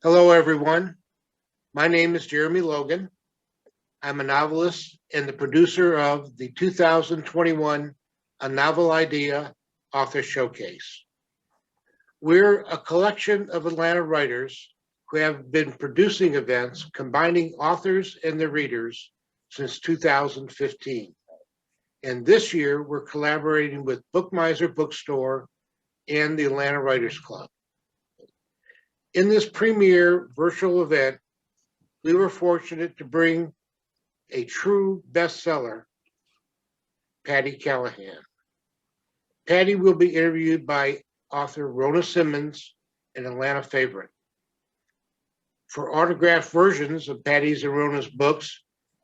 Hello, everyone. My name is Jeremy Logan. I'm a novelist and the producer of the 2021 A Novel Idea Author Showcase. We're a collection of Atlanta writers who have been producing events combining authors and their readers since 2015. And this year, we're collaborating with BOOKMISER Bookstore and the Atlanta Writers Club. In this premier virtual event, we were fortunate to bring a true bestseller, Patti Callahan. Patti will be interviewed by author Rona Simmons, an Atlanta favorite. For autographed versions of Patti's and Rona's books,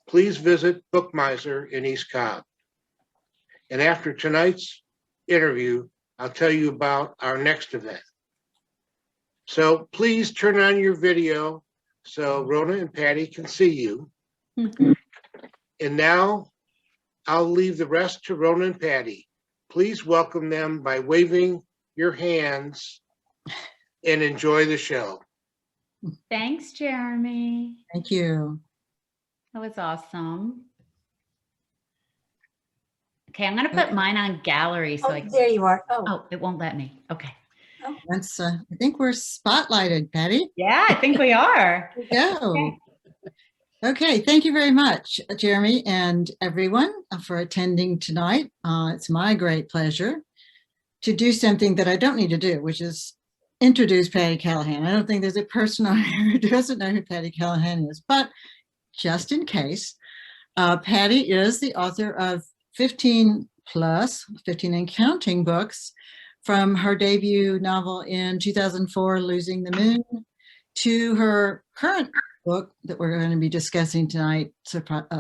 please visit BOOKMISER in East Cobb. And after tonight's interview, I'll tell you about our next event. So please turn on your video so Rona and Patti can see you. And now I'll leave the rest to Rona and Patti. Please welcome them by waving your hands and enjoy the show. Thanks, Jeremy. Thank you. That was awesome. Okay, I'm going to put mine on gallery. So there you are. Oh, it won't let me. Okay. That's, I think we're spotlighted, Patti. Yeah, I think we are. There we go. Okay, thank you very much, Jeremy and everyone for attending tonight. It's my great pleasure to do something that I don't need to do, which is introduce Patti Callahan. I don't think there's a person on here who doesn't know who Patti Callahan is, but just in case, Patti is the author of 15 and counting books, from her debut novel in 2004, Losing the Moon, to her current book that we're going to be discussing tonight,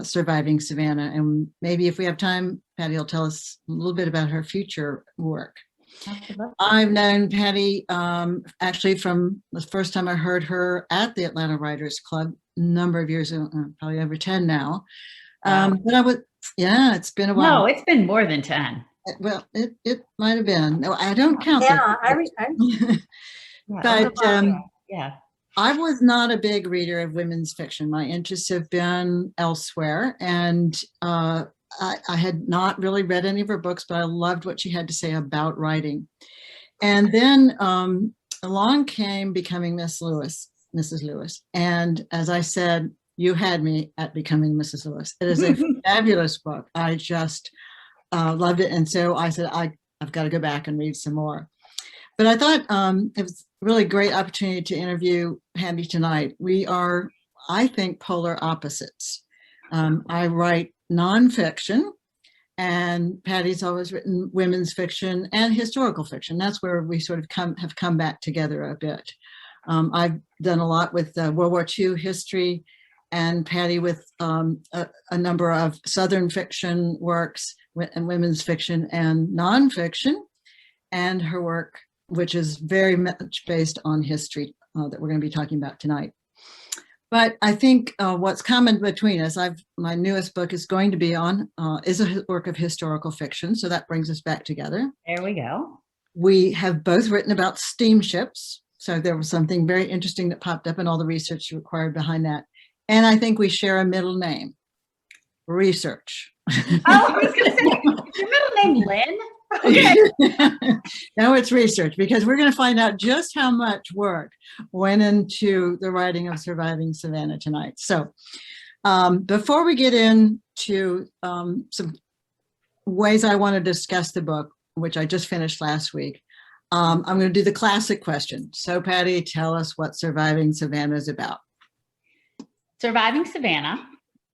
Surviving Savannah. And maybe if we have time, Patti will tell us a little bit about her future work. I've known Patti actually from the first time I heard her at the Atlanta Writers Club a number of years ago, probably over 10 now. But it's been a while. No, it's been more than 10. Well, it might have been. No, I don't count Yeah, but yeah. I was not a big reader of women's fiction. My interests have been elsewhere, and I had not really read any of her books, but I loved what she had to say about writing. And then along came Becoming Mrs. Lewis. And as I said, you had me at Becoming Mrs. Lewis. It is a fabulous book. I just loved it. And so I said, I've got to go back and read some more. But I thought it was a really great opportunity to interview Patti tonight. We are, I think, polar opposites. I write nonfiction, and Patti's always written women's fiction and historical fiction. That's where we sort of have come back together a bit. I've done a lot with World War II history, and Patti with a number of Southern fiction works and women's fiction and nonfiction, and her work, which is very much based on history that we're going to be talking about tonight. But I think what's common between us, my newest book is going to be is a work of historical fiction, so that brings us back together. There we go. We have both written about steamships, so there was something very interesting that popped up in all the research required behind that. And I think we share a middle name, Research. Oh, I was going to say, your middle name Lynn? Okay. No, it's Research, because we're going to find out just how much work went into the writing of Surviving Savannah tonight. So before we get into some ways I want to discuss the book, which I just finished last week, I'm going to do the classic question. So Patti, tell us what Surviving Savannah is about. Surviving Savannah,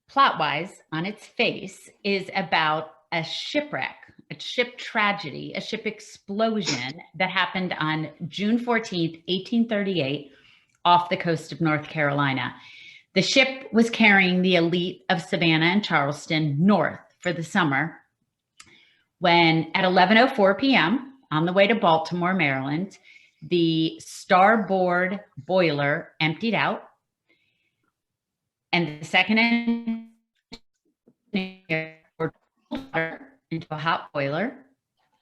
plot-wise, on its face, is about a shipwreck, a ship tragedy, a ship explosion that happened on June 14th, 1838, off the coast of North Carolina. The ship was carrying the elite of Savannah and Charleston north for the summer when, at 11:04 p.m., on the way to Baltimore, Maryland, the starboard boiler emptied out, and the second engineer poured water into a hot boiler,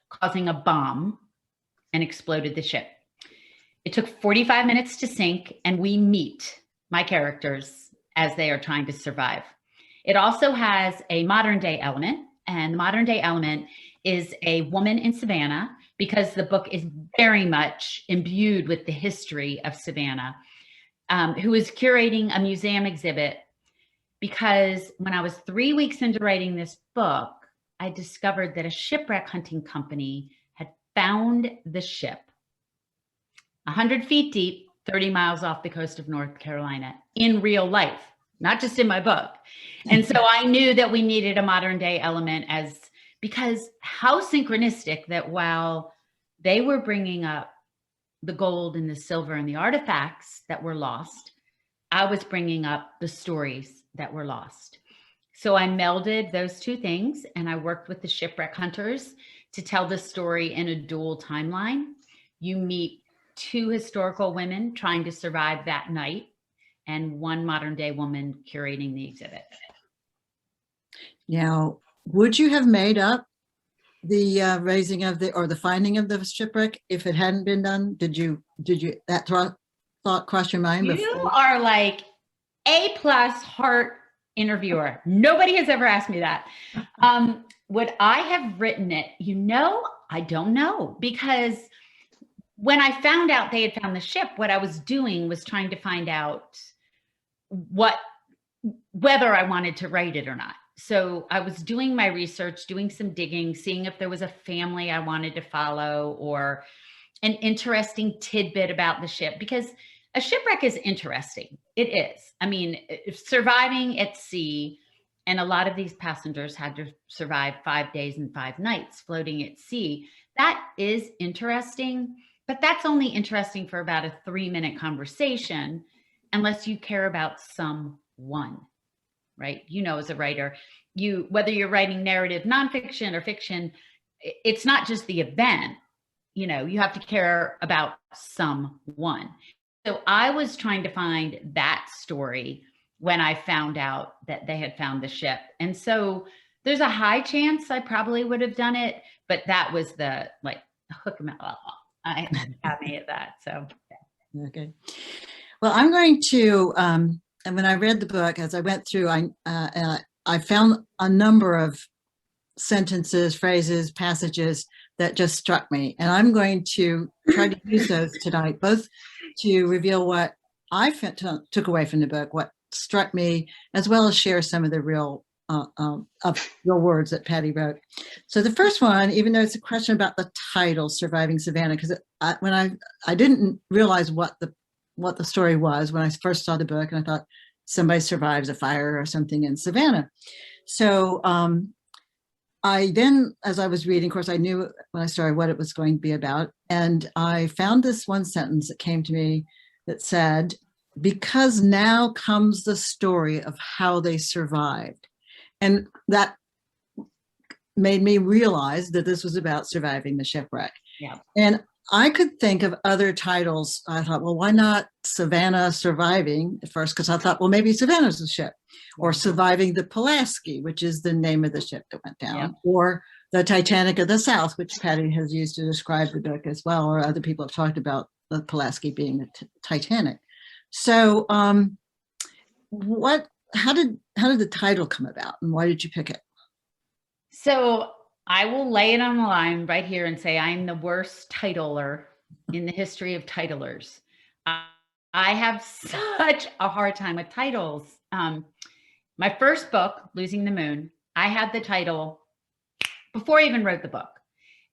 causing a bomb, and exploded the ship. It took 45 minutes to sink, and we meet my characters as they are trying to survive. It also has a modern day element, and the modern day element is a woman in Savannah, because the book is very much imbued with the history of Savannah, who is curating a museum exhibit. Because when I was 3 weeks into writing this book, I discovered that a shipwreck hunting company had found the ship 100 feet deep, 30 miles off the coast of North Carolina in real life, not just in my book. And so I knew that we needed a modern day element, because how synchronistic that while they were bringing up the gold and the silver and the artifacts that were lost, I was bringing up the stories that were lost. So I melded those two things, and I worked with the shipwreck hunters to tell the story in a dual timeline. You meet two historical women trying to survive that night, and one modern day woman curating the exhibit. Now, would you have made up the raising of the finding of the shipwreck if it hadn't been done? Did you that thought cross your mind? You are like A+ heart interviewer. Nobody has ever asked me that. Would I have written it? I don't know, because when I found out they had found the ship, what I was doing was trying to find out whether I wanted to write it or not. So I was doing my research, doing some digging, seeing if there was a family I wanted to follow or an interesting tidbit about the ship, because a shipwreck is interesting. It is. I mean, surviving at sea, and a lot of these passengers had to survive 5 days and 5 nights floating at sea. That is interesting, but that's only interesting for about a 3-minute conversation, unless you care about someone, right? As a writer, whether you're writing narrative, nonfiction or fiction, it's not just the event, you have to care about someone. So I was trying to find that story when I found out that they had found the ship. And so there's a high chance I probably would have done it, but that was the hook. I got me at that. So. Okay. Well, I'm going to, and when I read the book, as I went through, I found a number of sentences, phrases, passages that just struck me. And I'm going to try to use those tonight, both to reveal what I took away from the book, what struck me, as well as share some of the real words that Patti wrote. So the first one, even though it's a question about the title, Surviving Savannah, because when I didn't realize what the story was when I first saw the book, and I thought somebody survives a fire or something in Savannah. So I then, as I was reading, of course, I knew when I started what it was going to be about. And I found this one sentence that came to me that said, "Because now comes the story of how they survived." And that made me realize that this was about surviving the shipwreck. Yeah. And I could think of other titles. I thought, well, why not Savannah Surviving at first? Because I thought, well, maybe Savannah's the ship, or Surviving the Pulaski, which is the name of the ship that went down, Yeah. or the Titanic of the South, which Patti has used to describe the book as well, or other people have talked about the Pulaski being the Titanic. So how did the title come about, and why did you pick it? So I will lay it on the line right here and say I'm the worst titler in the history of titlers. I have such a hard time with titles. My first book, Losing the Moon, I had the title before I even wrote the book.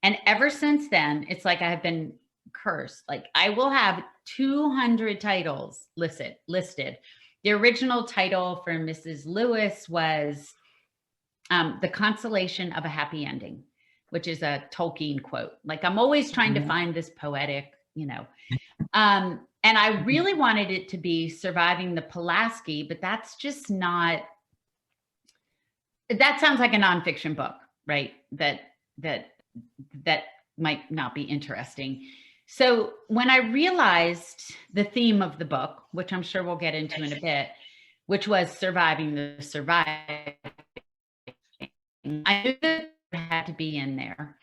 And ever since then, it's like I have been cursed. Like I will have 200 titles listed. The original title for Mrs. Lewis was The Consolation of a Happy Ending, which is a Tolkien quote. Like I'm always trying to find this poetic, and I really wanted it to be Surviving the Pulaski, but that's just not, that sounds like a nonfiction book, right? That might not be interesting. So when I realized the theme of the book, which I'm sure we'll get into in a bit, which was surviving the surviving, I knew that it had to be in there.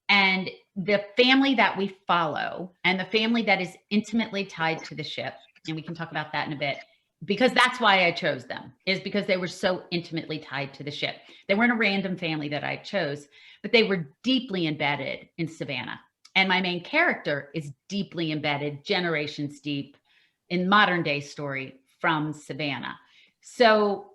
And the family that we follow and the family that is intimately tied to the ship, and we can talk about that in a bit, because that's why I chose them, is because they were so intimately tied to the ship. They weren't a random family that I chose, but they were deeply embedded in Savannah. And my main character is deeply embedded, generations deep, in modern day story from Savannah. So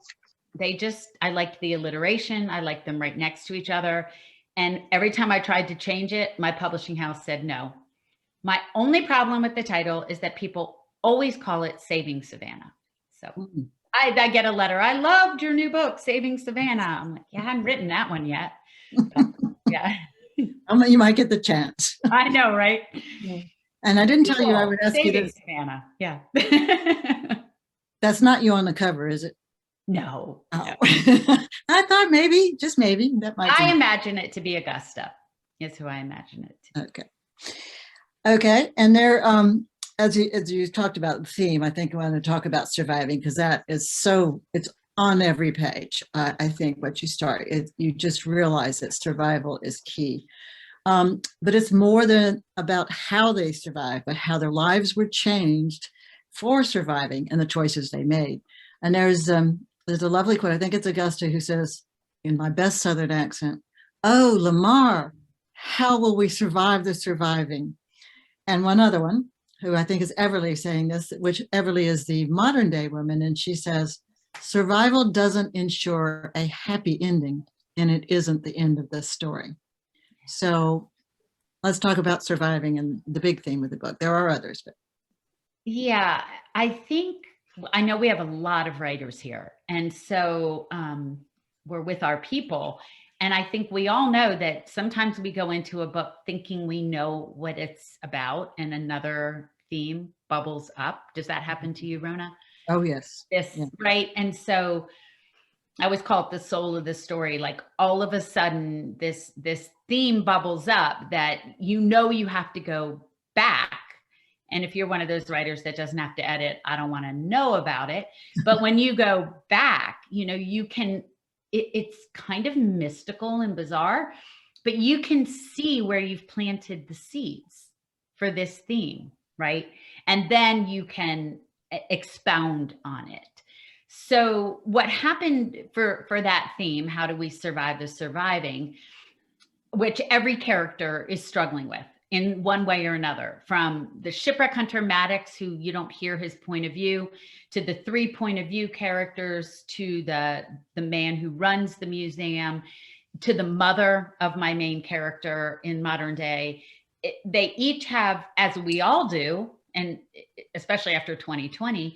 I liked the alliteration. I liked them right next to each other. And every time I tried to change it, my publishing house said no. My only problem with the title is that people always call it Saving Savannah. So I get a letter. I loved your new book, Saving Savannah. I'm like, yeah, I haven't written that one yet. But, yeah. You might get the chance. I know, right? And I didn't tell you I would ask you Saving this. Savannah. Yeah. That's not you on the cover, is it? No. Oh. No. I thought maybe, just maybe, that might be. I imagine it to be Augusta. Is who I imagine it to. Okay. Okay. And there, as you talked about the theme, I think I want to talk about surviving, because that is it's on every page. I think what you start, you just realize that survival is key. But it's more than about how they survive, but how their lives were changed for surviving and the choices they made. And there's a lovely quote, I think it's Augusta, who says, in my best Southern accent, "Oh, Lamar, how will we survive the surviving?" And one other one, who I think is Everly saying this, which Everly is the modern day woman, and she says, "Survival doesn't ensure a happy ending, and it isn't the end of this story." So let's talk about surviving and the big theme of the book. There are others, but. Yeah, I know we have a lot of writers here. And so we're with our people. And I think we all know that sometimes we go into a book thinking we know what it's about and another theme bubbles up. Does that happen to you, Rona? Oh, yes. Yes, yeah. Right. And so I always call it the soul of the story. Like all of a sudden this theme bubbles up that you have to go back. And if you're one of those writers that doesn't have to edit, I don't want to know about it. But when you go back, you can, it's kind of mystical and bizarre, but you can see where you've planted the seeds for this theme, right? And then you can expound on it. So what happened for that theme, how do we survive the surviving, which every character is struggling with in one way or another, from the shipwreck hunter Maddox, who you don't hear his point of view, to the 3 point of view characters, to the man who runs the museum, to the mother of my main character in modern day. They each have, as we all do, and especially after 2020,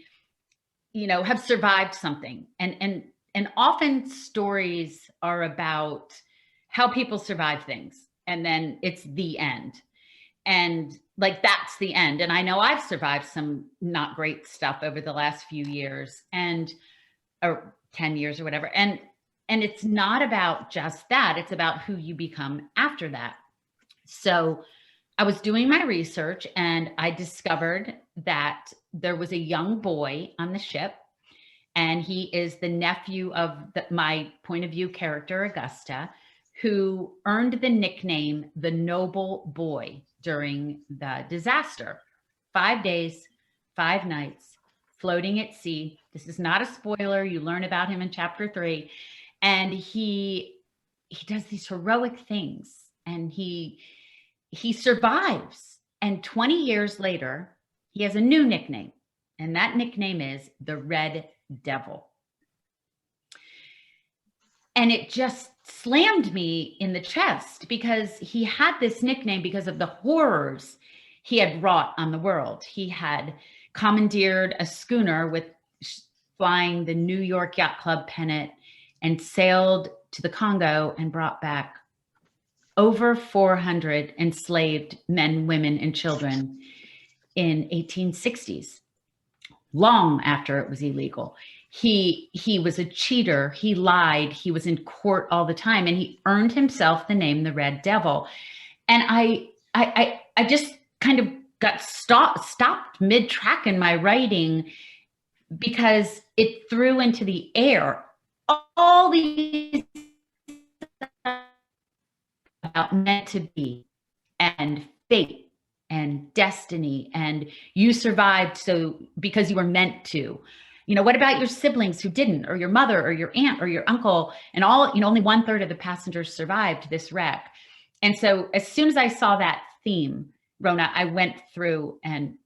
have survived something. And often stories are about how people survive things, and then it's the end. And like, that's the end. And I know I've survived some not great stuff over the last few years or 10 years or whatever. And it's not about just that. It's about who you become after that. So I was doing my research and I discovered that there was a young boy on the ship, and he is the nephew of my point of view character, Augusta, who earned the nickname the Noble Boy during the disaster. 5 days, 5 nights, floating at sea. This is not a spoiler. You learn about him in chapter 3. And he does these heroic things, and he survives. And 20 years later, he has a new nickname, and that nickname is the Red Devil. And it just slammed me in the chest, because he had this nickname because of the horrors he had wrought on the world. He had commandeered a schooner with flying the New York Yacht Club pennant and sailed to the Congo and brought back over 400 enslaved men, women, and children in 1860s, long after it was illegal. He was a cheater. He lied. He was in court all the time, and he earned himself the name the Red Devil. And I just kind of got stopped mid-track in my writing, because it threw into the air all these about meant to be and fate and destiny, and you survived so because you were meant to. What about your siblings who didn't, or your mother or your aunt or your uncle, and all, only 1/3 of the passengers survived this wreck. And so as soon as I saw that theme, Rona, I went through and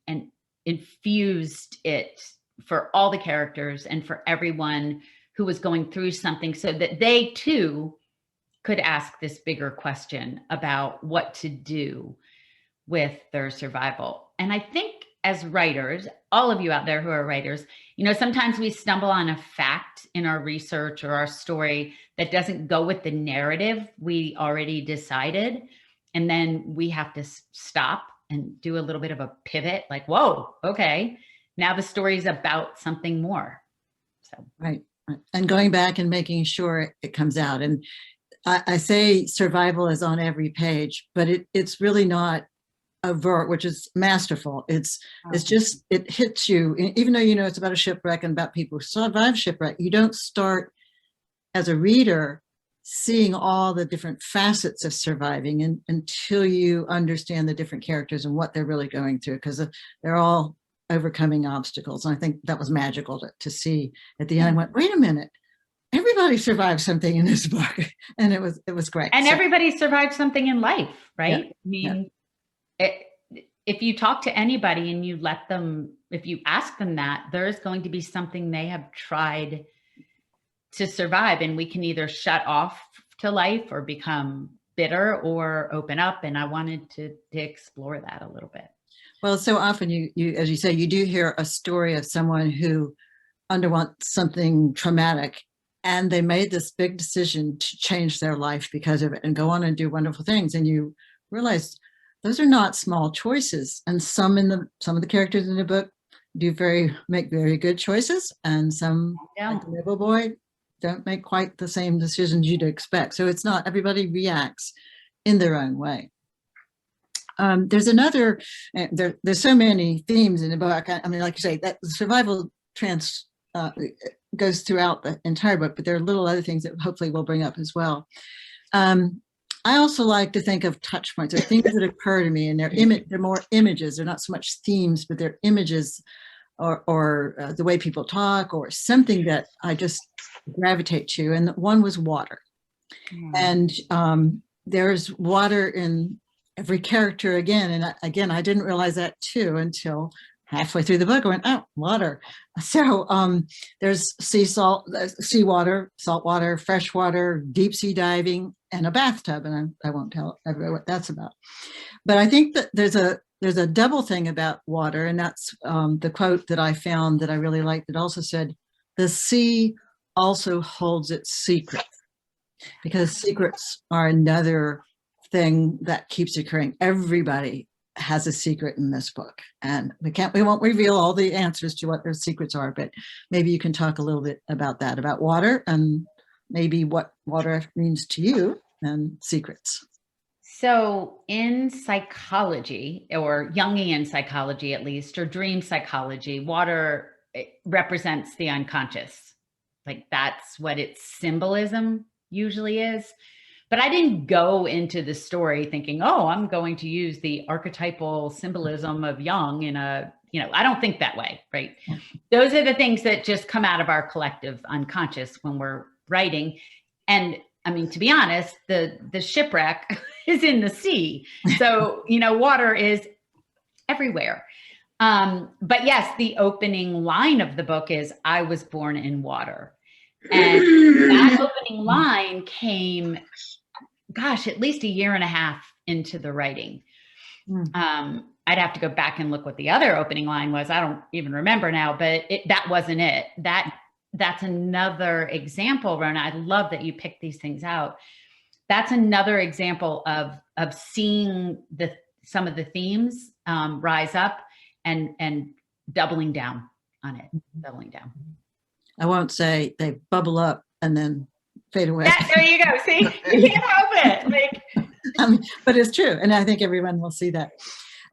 infused it for all the characters and for everyone who was going through something, so that they too could ask this bigger question about what to do with their survival. And I think as writers, all of you out there who are writers, sometimes we stumble on a fact in our research or our story that doesn't go with the narrative we already decided. And then we have to stop and do a little bit of a pivot, like, whoa, okay, now the story is about something more. So Right. And going back and making sure it comes out. And I say survival is on every page, but it's really not overt, which is masterful. It's just, it hits you, even though it's about a shipwreck and about people who survive shipwreck. You don't start as a reader seeing all the different facets of surviving until you understand the different characters and what they're really going through, because they're all overcoming obstacles. And I think that was magical to see at the end. I went, wait a minute, everybody survived something in this book. And it was great. And everybody survived something in life, right? Yeah. If you talk to anybody and you let them, if you ask them that, there's going to be something they have tried to survive, and we can either shut off to life or become bitter or open up. And I wanted to explore that a little bit. Well, so often you, as you say, you do hear a story of someone who underwent something traumatic, and they made this big decision to change their life because of it and go on and do wonderful things. And you realize those are not small choices. And some of the characters in the book make very good choices, and some, like the little boy, don't make quite the same decisions you'd expect. So it's not, everybody reacts in their own way. There's another, there's so many themes in the book. I mean, like you say, that survival goes throughout the entire book, but there are little other things that hopefully we'll bring up as well. I also like to think of touch points, or things that occur to me, and they're more images. They're not so much themes, but they're images, or the way people talk, or something that I just gravitate to. And one was water. And there's water in every character again. And I didn't realize that too until halfway through the book. I went, oh, water. So there's seawater, salt water, fresh water, deep sea diving, and a bathtub. And I won't tell everybody what that's about. But I think that there's a double thing about water. And that's the quote that I found that I really liked, that also said, the sea also holds its secrets, because secrets are another thing that keeps occurring. Everybody has a secret in this book, and we won't reveal all the answers to what their secrets are, but maybe you can talk a little bit about that, about water, and maybe what water means to you, and secrets. So in psychology, or Jungian psychology at least, or dream psychology, water represents the unconscious. Like, that's what its symbolism usually is. But I didn't go into the story thinking, oh, I'm going to use the archetypal symbolism of Jung in a, I don't think that way, right? Those are the things that just come out of our collective unconscious when we're writing. And I mean, to be honest, the shipwreck is in the sea. So, water is everywhere. But yes, the opening line of the book is, I was born in water. And that opening line came, at least a year and a half into the writing. I'd have to go back and look what the other opening line was. I don't even remember now, but that wasn't it. That's another example, Rona. I love that you picked these things out. That's another example of seeing some of the themes rise up and doubling down on it, doubling down. I won't say they bubble up and then fade away. There you go. See, you can't help it. But it's true. And I think everyone will see that.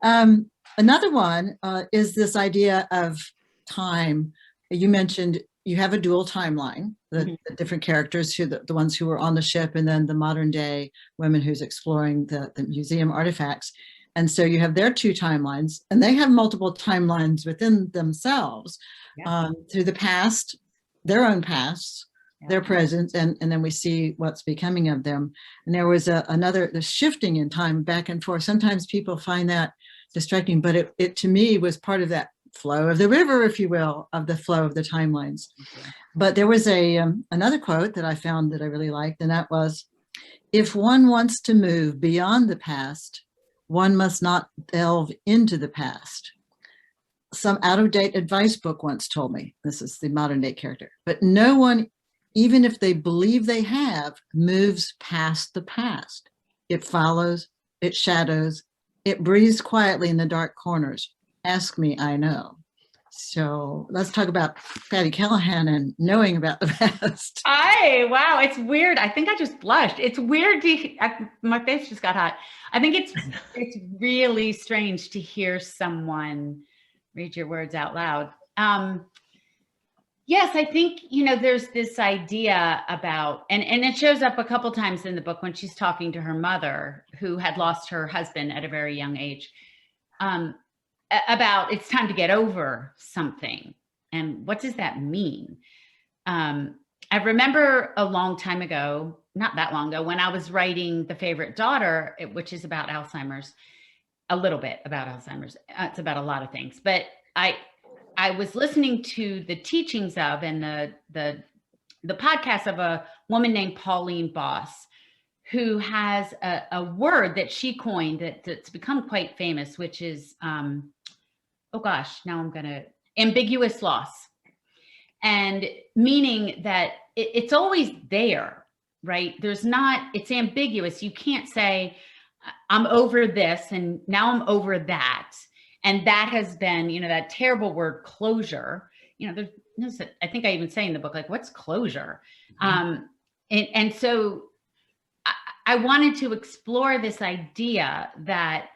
Another one is this idea of time. You mentioned you have a dual timeline, the different characters, who the ones who were on the ship, and then the modern day women who's exploring the museum artifacts. And so you have their two timelines, and they have multiple timelines within themselves, through the past, their own past, their present, and then we see what's becoming of them. And there was the shifting in time back and forth. Sometimes people find that distracting, but it to me was part of that flow of the river, if you will, of the flow of the timelines. But there was another quote that I found that I really liked, and that was, "If one wants to move beyond the past, one must not delve into the past." Some out-of-date advice book once told me, this is the modern day character, but no one, even if they believe they have, moves past the past. It follows, it shadows, it breathes quietly in the dark corners. Ask me, I know. So let's talk about Patti Callahan and knowing about the past. Wow, it's weird. I think I just blushed. It's weird my face just got hot. I think it's really strange to hear someone read your words out loud. Yes, I think, there's this idea about, and it shows up a couple times in the book when she's talking to her mother, who had lost her husband at a very young age, about it's time to get over something. And what does that mean? I remember a long time ago, not that long ago, when I was writing The Favorite Daughter, which is about Alzheimer's, a little bit about Alzheimer's. It's about a lot of things, but I was listening to the teachings of and the podcast of a woman named Pauline Boss, who has a word that she coined that's become quite famous, which is, ambiguous loss. And meaning that it's always there, right? It's ambiguous. You can't say, I'm over this and now I'm over that. And that has been, that terrible word closure. I think I even say in the book, like, what's closure? And so I wanted to explore this idea that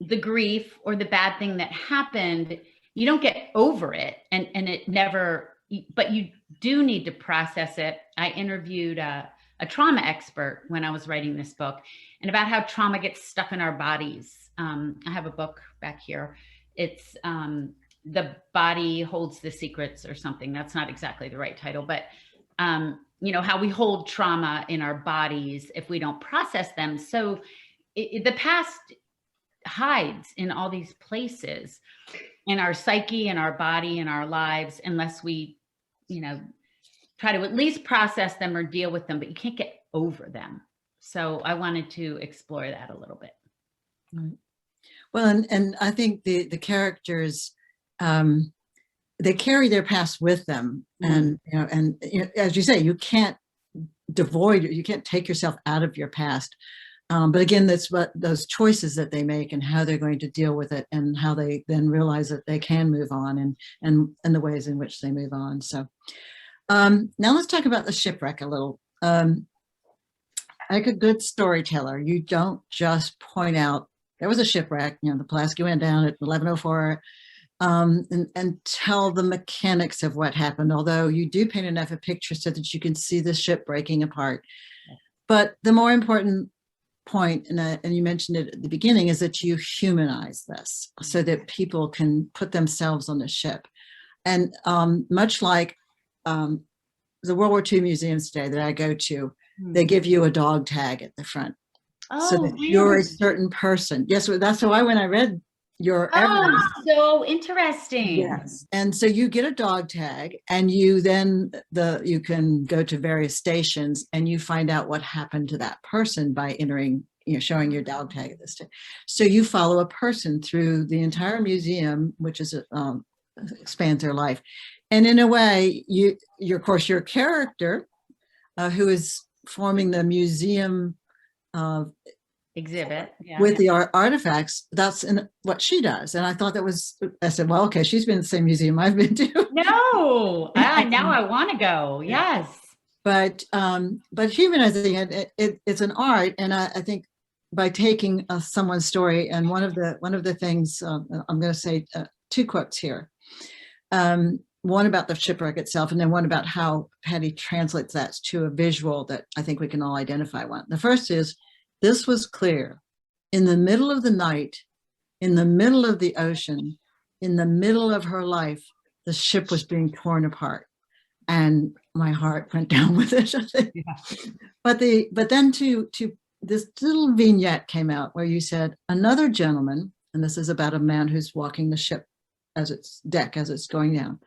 the grief or the bad thing that happened, you don't get over it, and it never, but you do need to process it. I interviewed a trauma expert when I was writing this book, and about how trauma gets stuck in our bodies. I have a book back here. It's The Body Holds the Secrets or something. That's not exactly the right title, but how we hold trauma in our bodies if we don't process them. So the past hides in all these places in our psyche, in our body, in our lives, unless we, try to at least process them or deal with them, but you can't get over them. So I wanted to explore that a little bit. Well, and I think the characters, they carry their past with them. And, as you say, you can't take yourself out of your past. But again, that's what those choices that they make and how they're going to deal with it, and how they then realize that they can move on, and the ways in which they move on. So now let's talk about the shipwreck a little. Like a good storyteller, you don't just point out there was a shipwreck, the Pulaski went down at 11:04, and tell the mechanics of what happened, although you do paint enough a picture so that you can see the ship breaking apart. But the more important point, and you mentioned it at the beginning, is that you humanize this so that people can put themselves on the ship. And much like the World War II museums today that I go to, they give you a dog tag at the front. So that you're a certain person. Yes, that's why when I read your evidence. So interesting. Yes. And so you get a dog tag, and you then you can go to various stations and you find out what happened to that person by entering, showing your dog tag at this stage. So you follow a person through the entire museum, which is expands their life. And in a way, of course, your character, who is forming the museum exhibit with the artifacts, that's what she does. And I thought I said, well, okay, she's been in the same museum I've been to. No, now I want to go. Yes. But humanizing it's an art. And I think by taking someone's story, and one of the things, I'm going to say two quotes here. one about the shipwreck itself, and then one about how Patti translates that to a visual that I think we can all identify one. The first is, this was clear. In the middle of the night, in the middle of the ocean, in the middle of her life, the ship was being torn apart. And my heart went down with it. Yeah. But then to this little vignette came out where you said, another gentleman, and this is about a man who's walking the ship as its deck, as it's going down.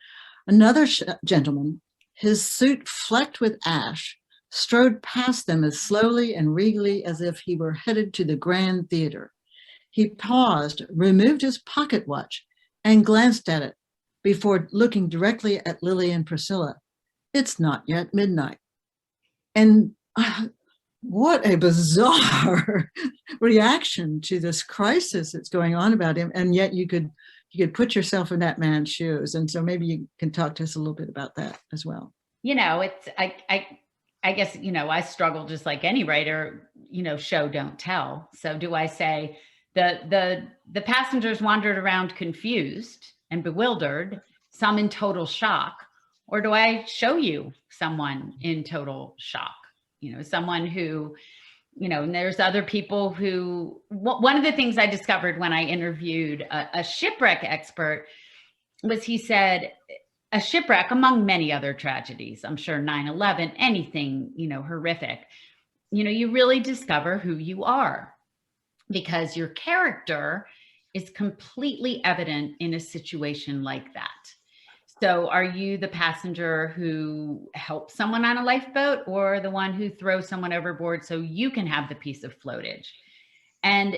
Another gentleman, his suit flecked with ash, strode past them as slowly and regally as if he were headed to the Grand Theater. He paused, removed his pocket watch, and glanced at it before looking directly at Lily and Priscilla. It's not yet midnight. And what a bizarre reaction to this crisis that's going on about him. And yet you could put yourself in that man's shoes. And so maybe you can talk to us a little bit about that as well. You know, it's, I guess, you know, I struggle just like any writer, you know, show, don't tell. So do I say the passengers wandered around confused and bewildered, some in total shock, or do I show you someone in total shock? You know, someone who, you know, and there's other people who, one of the things I discovered when I interviewed a shipwreck expert was, he said, a shipwreck, among many other tragedies, I'm sure 9/11, anything, you know, horrific, you know, you really discover who you are because your character is completely evident in a situation like that. So are you the passenger who helps someone on a lifeboat, or the one who throws someone overboard so you can have the piece of floatage? And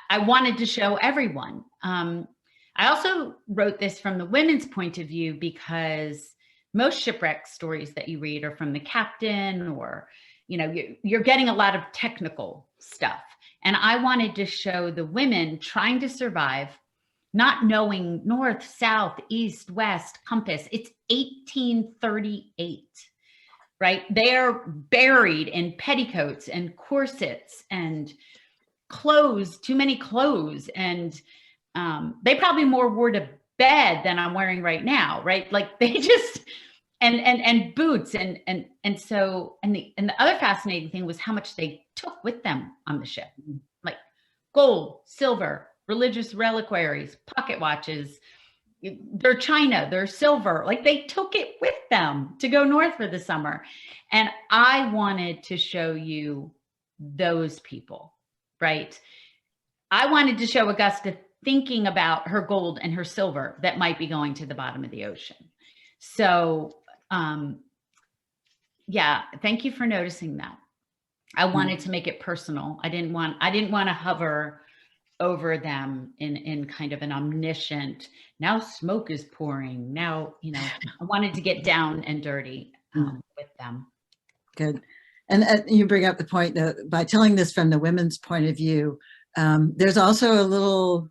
I wanted to show everyone. I also wrote this from the women's point of view because most shipwreck stories that you read are from the captain, or, you know, you're getting a lot of technical stuff. And I wanted to show the women trying to survive, not knowing north, south, east, west, compass. It's 1838, right? They're buried in petticoats and corsets and clothes, too many clothes. And they probably more wore to bed than I'm wearing right now, right? Like they just, and boots. And so, and the other fascinating thing was how much they took with them on the ship, like gold, silver, religious reliquaries, pocket watches, their china, their silver, like they took it with them to go north for the summer. And I wanted to show you those people, right? I wanted to show Augusta thinking about her gold and her silver that might be going to the bottom of the ocean. So, yeah, thank you for noticing that. I wanted to make it personal. I didn't want to hover over them in kind of an omniscient, now smoke is pouring, now, you know, I wanted to get down and dirty with them. Good. And you bring up the point that by telling this from the women's point of view, there's also a little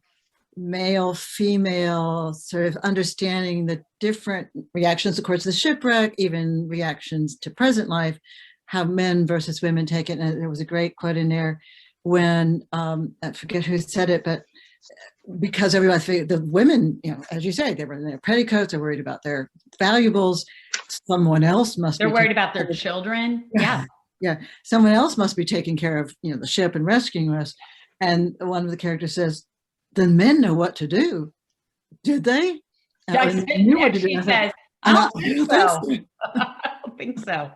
male, female sort of understanding the different reactions, of course, the shipwreck, even reactions to present life, how men versus women take it. And there was a great quote in there when, I forget who said it, but because everyone, the women, you know, as you say, they were in their petticoats, they're worried about their valuables. Someone else must They're worried about their children. Yeah. Yeah. Someone else must be taking care of, you know, the ship and rescuing us. And one of the characters says, the men know what to do. Did they? Knew what to do. Says, I don't think so.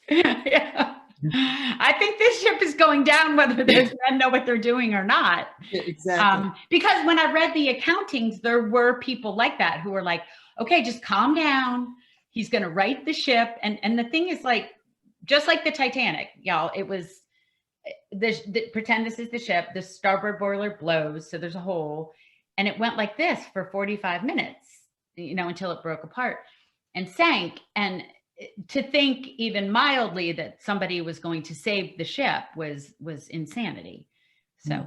Yeah. I think this ship is going down whether those men know what they're doing or not. Exactly. Because when I read the accountings, there were people like that who were like, okay, just calm down. He's going to right the ship. And the thing is, like, just like the Titanic, y'all, it was, pretend this is the ship, the starboard boiler blows, so there's a hole, and it went like this for 45 minutes, you know, until it broke apart and sank. And to think even mildly that somebody was going to save the ship was insanity. So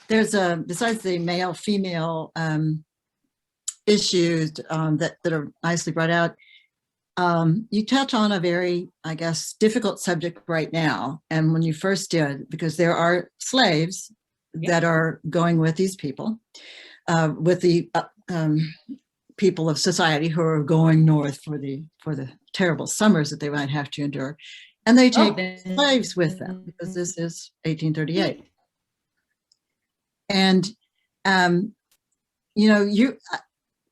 there's besides the male female issues that are nicely brought out, you touch on a very, I guess, difficult subject right now. And when you first did, because there are slaves that are going with these people, with the people of society who are going north for the terrible summers that they might have to endure, and they take slaves with them because this is 1838. And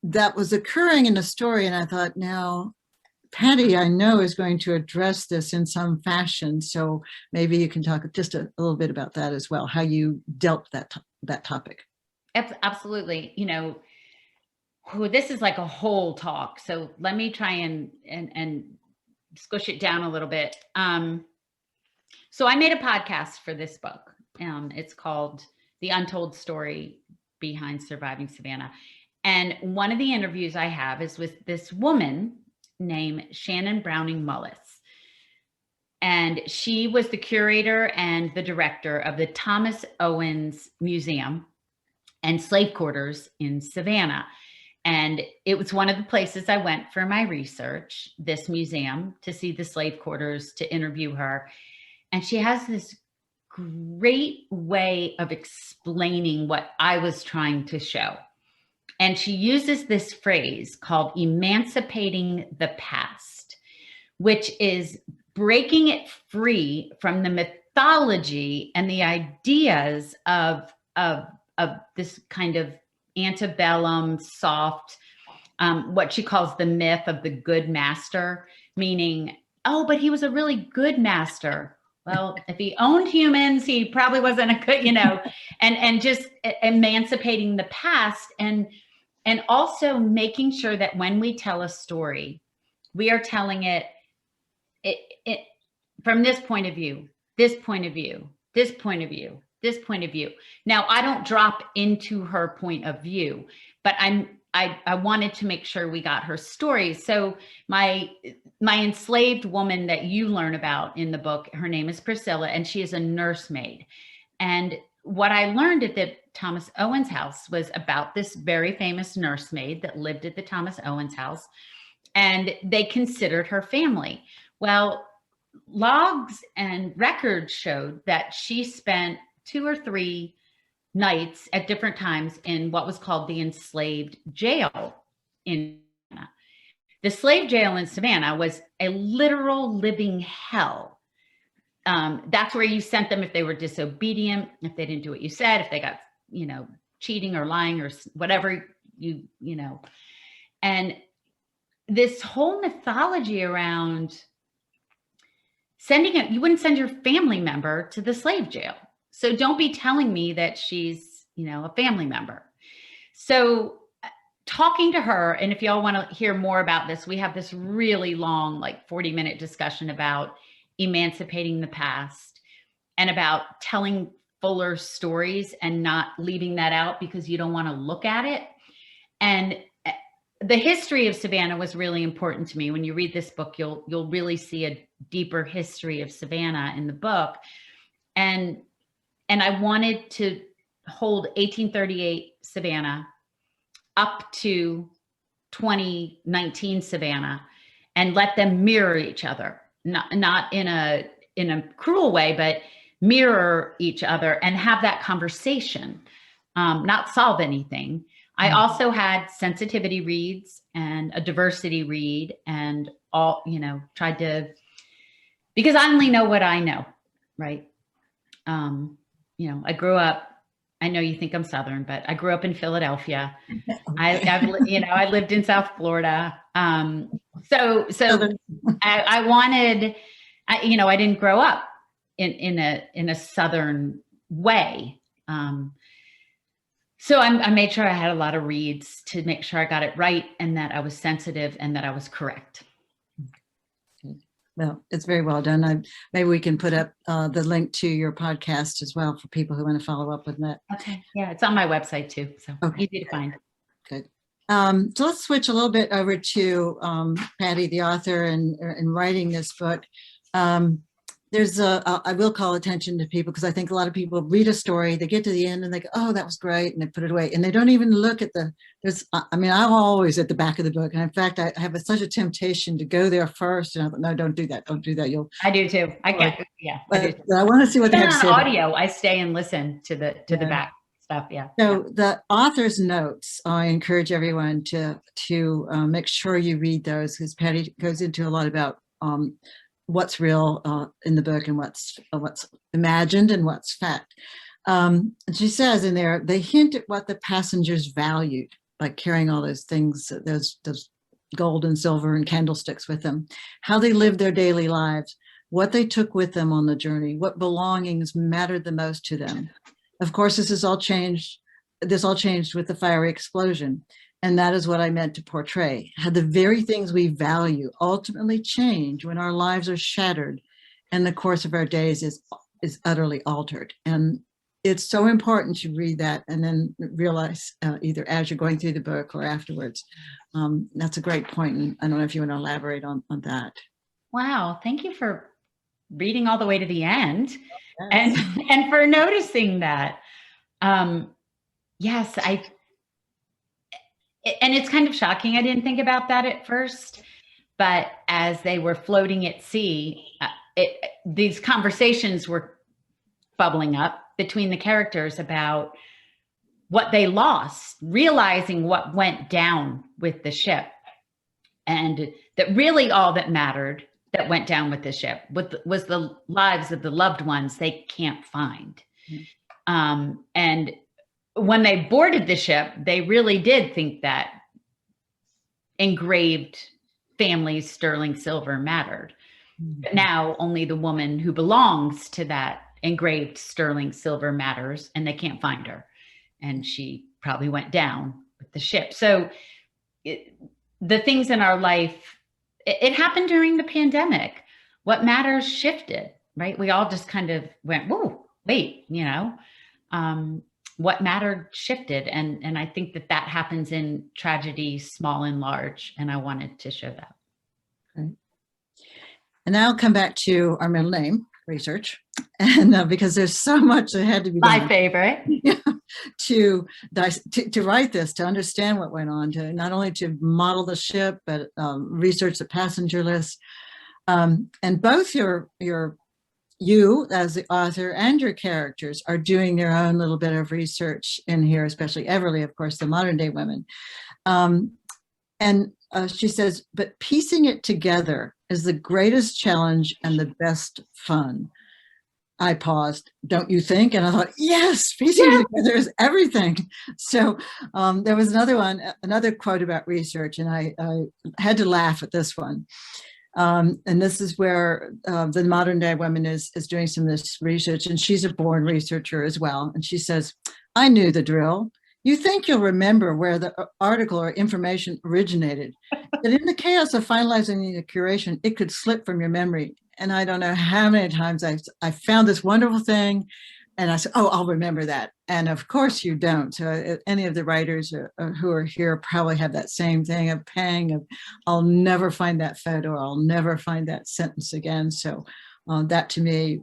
that was occurring in the story, and I thought, now Patti, I know, is going to address this in some fashion, so maybe you can talk just a little bit about that as well, how you dealt that topic. Absolutely. This is like a whole talk, so let me try and squish it down a little bit. So I made a podcast for this book. It's called The Untold Story Behind Surviving Savannah. And one of the interviews I have is with this woman named Shannon Browning Mullis. And she was the curator and the director of the Thomas Owens Museum and Slave Quarters in Savannah. And it was one of the places I went for my research, this museum, to see the slave quarters, to interview her. And she has this great way of explaining what I was trying to show. And she uses this phrase called emancipating the past, which is breaking it free from the mythology and the ideas of this kind of antebellum, soft, what she calls the myth of the good master, meaning, oh, but he was a really good master. Well, if he owned humans, he probably wasn't a good, and just emancipating the past, and also making sure that when we tell a story, we are telling it from this point of view, this point of view, this point of view, this point of view. Now, I don't drop into her point of view, but I wanted to make sure we got her story. So my enslaved woman that you learn about in the book, her name is Priscilla, and she is a nursemaid. And what I learned at the Thomas Owens house was about this very famous nursemaid that lived at the Thomas Owens house, and they considered her family. Well, logs and records showed that she spent 2 or 3 nights at different times in what was called the enslaved jail in Savannah. The slave jail in Savannah was a literal living hell. That's where you sent them if they were disobedient, if they didn't do what you said, if they got, cheating or lying or whatever, and this whole mythology around you wouldn't send your family member to the slave jail. So don't be telling me that she's, a family member. So talking to her, and if y'all want to hear more about this, we have this really long, like 40-minute discussion about emancipating the past and about telling fuller stories and not leaving that out because you don't want to look at it. And the history of Savannah was really important to me. When you read this book, you'll really see a deeper history of Savannah in the book. And I wanted to hold 1838 Savannah up to 2019 Savannah and let them mirror each other, not in a cruel way, but mirror each other and have that conversation, not solve anything. I also had sensitivity reads and a diversity read and all, tried to, because I only know what I know, right? I grew up, I know you think I'm Southern, but I grew up in Philadelphia. I lived in South Florida. So I wanted, I didn't grow up in a Southern way. So I made sure I had a lot of reads to make sure I got it right and that I was sensitive and that I was correct. Well, it's very well done. Maybe we can put up the link to your podcast as well for people who want to follow up with that. Okay. Yeah, it's on my website too. So easy to find. Good. So let's switch a little bit over to Patti, the author, and writing this book. I will call attention to people because I think a lot of people read a story, they get to the end and they go, oh, that was great. And they put it away and they don't even look at I'm always at the back of the book. And in fact, I have such a temptation to go there first. And I thought, no, don't do that. Don't do that. I do too. I get, yeah. But I want to see what they have to say. Audio, I stay and listen to the back stuff. Yeah. So the author's notes, I encourage everyone to make sure you read those, because Patti goes into a lot about what's real in the book and what's imagined and what's fact. And she says in there, they hint at what the passengers valued, like carrying all those things, those gold and silver and candlesticks with them, how they lived their daily lives, what they took with them on the journey, what belongings mattered the most to them. Of course, this all changed with the fiery explosion. And that is what I meant to portray, how the very things we value ultimately change when our lives are shattered and the course of our days is utterly altered. And it's so important to read that and then realize either as you're going through the book or afterwards. That's a great point. And I don't know if you want to elaborate on that. Wow. Thank you for reading all the way to the end. Yes. And for noticing that. Yes, and it's kind of shocking. I didn't think about that at first, but as they were floating at sea, these conversations were bubbling up between the characters about what they lost, realizing what went down with the ship, and that really all that mattered that went down with the ship was the lives of the loved ones they can't find. Mm-hmm. And when they boarded the ship, they really did think that engraved family's sterling silver mattered. Mm-hmm. But now only the woman who belongs to that engraved sterling silver matters, and they can't find her. And she probably went down with the ship. So the things in our life, it happened during the pandemic. What matters shifted, right? We all just kind of went, whoa, wait, what mattered shifted. And I think that happens in tragedy, small and large. And I wanted to show that. Okay. And now I'll come back to our middle name, research. And because there's so much that had to be done. My favorite. to write this, to understand what went on, to not only to model the ship, but research the passenger list. And both you as the author and your characters are doing their own little bit of research in here, especially Everly, of course, the modern day women. And she says, but piecing it together is the greatest challenge and the best fun. I paused, don't you think? And I thought, yes, piecing it together is everything. So there was another quote about research, and I had to laugh at this one. And this is where the modern day woman is doing some of this research, and she's a born researcher as well. And she says, I knew the drill. You think you'll remember where the article or information originated, but in the chaos of finalizing the curation, it could slip from your memory. And I don't know how many times I found this wonderful thing, and I said, oh, I'll remember that. And of course you don't. So any of the writers who are here probably have that same thing, a pang of, I'll never find that photo, I'll never find that sentence again. So that to me,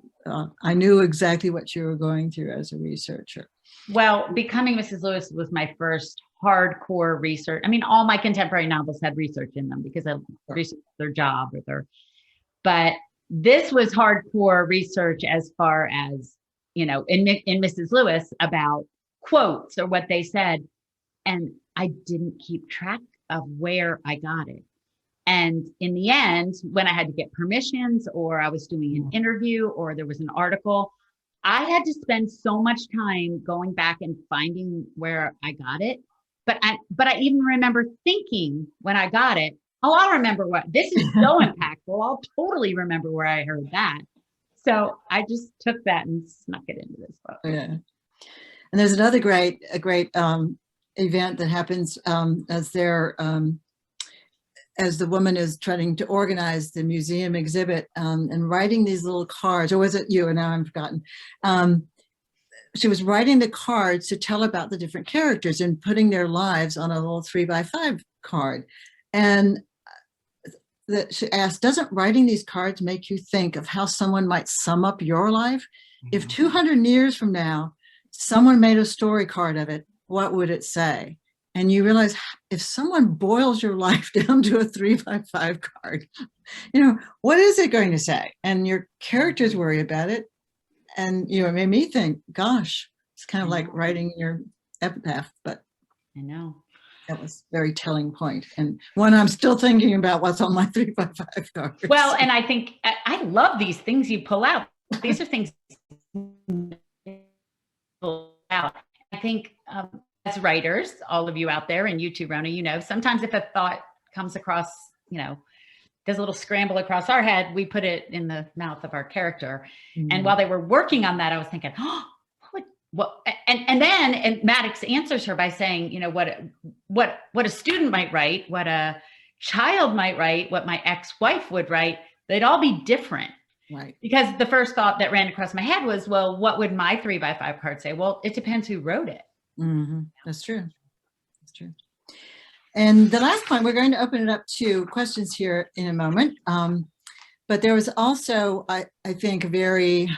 I knew exactly what you were going through as a researcher. Well, Becoming Mrs. Lewis was my first hardcore research. I mean, all my contemporary novels had research in them because I researched their job but this was hardcore research as far as, in Mrs. Lewis about quotes or what they said. And I didn't keep track of where I got it. And in the end, when I had to get permissions or I was doing an interview or there was an article, I had to spend so much time going back and finding where I got it. But I even remember thinking when I got it, oh, I'll remember this is so impactful. I'll totally remember where I heard that. So I just took that and snuck it into this book. Yeah. And there's another great event that happens as the woman is trying to organize the museum exhibit and writing these little cards, or was it you? And now I'm forgotten. She was writing the cards to tell about the different characters and putting their lives on a little 3x5 card. And she asked, doesn't writing these cards make you think of how someone might sum up your life? Mm-hmm. If 200 years from now, someone made a story card of it, what would it say? And you realize if someone boils your life down to a 3x5 card, what is it going to say? And your characters worry about it. And it made me think, gosh, It's kind of like writing your epitaph, but I know. that was a very telling point. And one I'm still thinking about what's on my 3x5 cards. Well, and I think I love these things you pull out. These are things pull out. I think as writers, all of you out there, and you too, Rona, you know, sometimes if a thought comes across, you know, does a little scramble across our head, we put it in the mouth of our character. And while they were working on that, I was thinking, oh, and then Maddox answers her by saying, you know, what a student might write, what a child might write, what my ex-wife would write, they'd all be different. Right. Because the first thought that ran across my head was, well, what would my 3x5 card say? Well, it depends who wrote it. Mm-hmm. That's true. That's true. And the last point, we're going to open it up to questions here in a moment. But there was also, I think, a very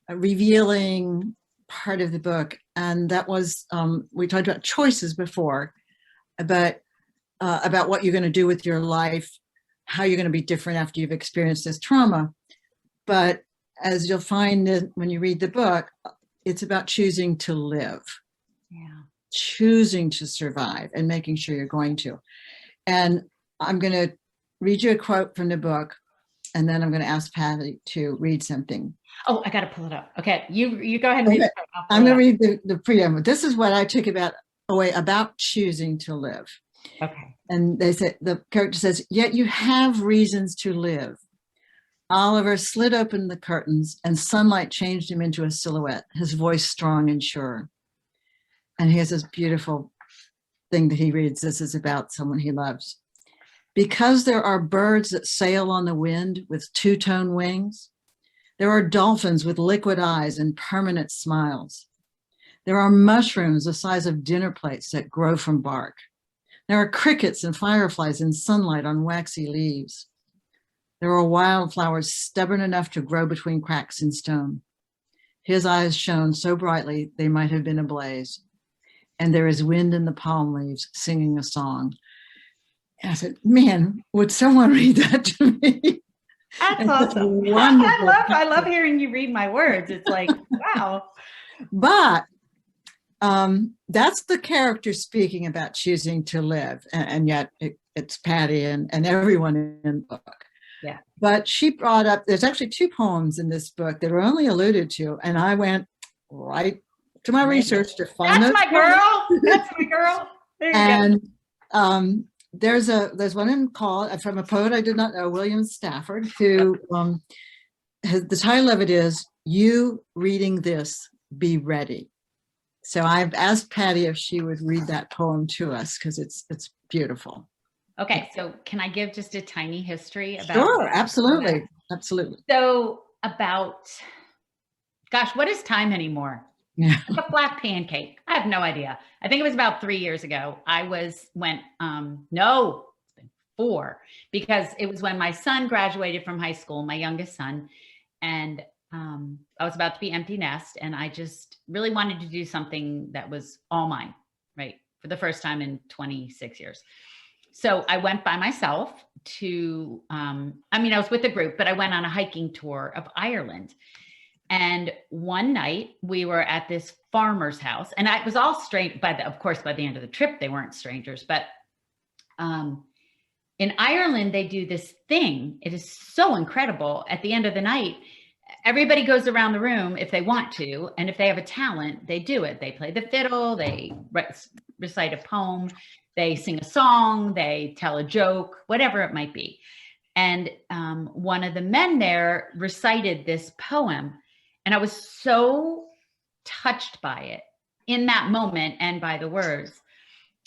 revealing part of the book. And that was, we talked about choices before, but about what you're going to do with your life, how you're going to be different after you've experienced this trauma. But as you'll find that when you read the book, it's about choosing to live. Yeah. Choosing to survive and making sure you're going to. And I'm going to read you a quote from the book, and then I'm going to ask Patti to read something. Oh, I got to pull it up. Okay, you go ahead and read it. I'm going to read the preamble. This is what I took away about choosing to live. Okay. And they said, the character says, yet you have reasons to live. Oliver slid open the curtains and sunlight changed him into a silhouette, his voice strong and sure. And here's this beautiful thing that he reads. This is about someone he loves. Because there are birds that sail on the wind with two-tone wings, there are dolphins with liquid eyes and permanent smiles. There are mushrooms the size of dinner plates that grow from bark. There are crickets and fireflies in sunlight on waxy leaves. There are wildflowers stubborn enough to grow between cracks in stone. His eyes shone so brightly they might have been ablaze. And there is wind in the palm leaves singing a song. And I said, man, would someone read that to me? That's awesome. Wonderful. I love hearing you read my words. It's like, wow. But that's the character speaking about choosing to live. And yet it's Patti and everyone in the book. Yeah. But she brought up, there's actually two poems in this book that are only alluded to. And I went right to my research to find That's those my girl. That's my girl. There you go. There's one called from a poet I did not know, William Stafford, who the title of it is "You Reading This, Be Ready." So I've asked Patti if she would read that poem to us because it's beautiful. Okay, so can I give just a tiny history about? Sure, absolutely, absolutely. So gosh, what is time anymore? Yeah. It's a flat pancake. I have no idea. I think it was about 3 years ago. It's been 4, because it was when my son graduated from high school, my youngest son, and I was about to be empty nest, and I just really wanted to do something that was all mine, right? For the first time in 26 years. So I went by myself to, I was with a group, but I went on a hiking tour of Ireland. And one night we were at this farmer's house, and it was all strange. Of course, by the end of the trip, they weren't strangers. But in Ireland, they do this thing. It is so incredible. At the end of the night, everybody goes around the room if they want to, and if they have a talent, they do it. They play the fiddle, they recite a poem, they sing a song, they tell a joke, whatever it might be. And one of the men there recited this poem. And I was so touched by it in that moment and by the words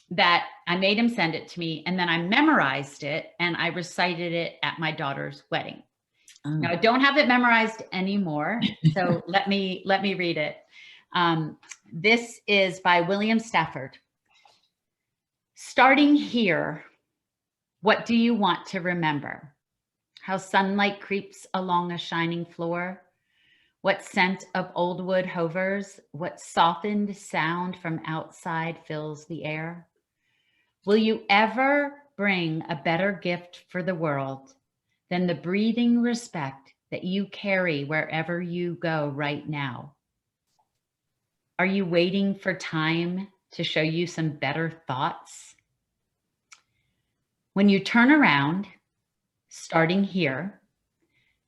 that I made him send it to me. And then I memorized it and I recited it at my daughter's wedding. Oh. Now I don't have it memorized anymore. So let me read it. This is by William Stafford. Starting here, what do you want to remember? How sunlight creeps along a shining floor? What scent of old wood hovers? What softened sound from outside fills the air? Will you ever bring a better gift for the world than the breathing respect that you carry wherever you go right now? Are you waiting for time to show you some better thoughts? When you turn around, starting here,